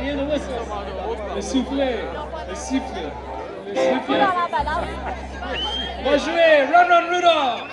Et le whistle. Le soufflet. Le sifflet. Le sifflet. On va jouer Run Run Rudolph.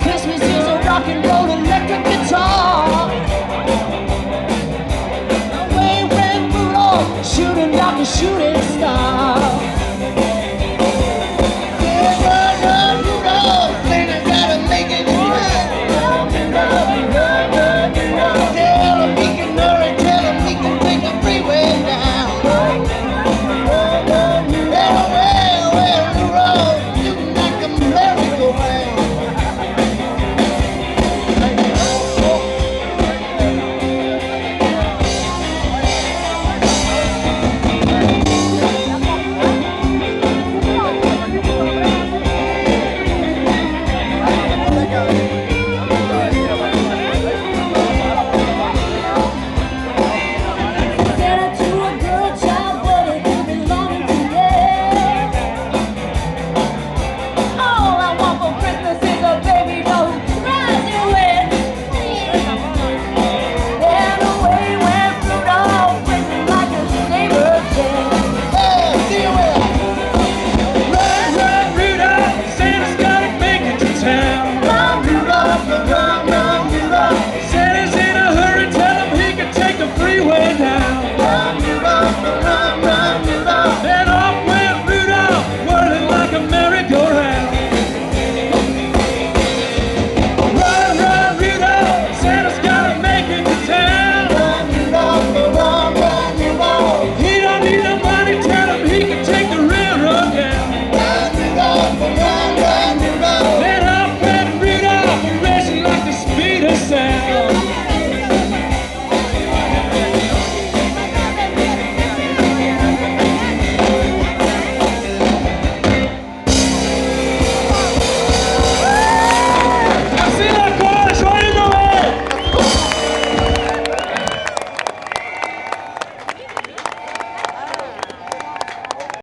Christmas is a rock and roll electric guitar. Away went Rudolph, shooting like a shooting star.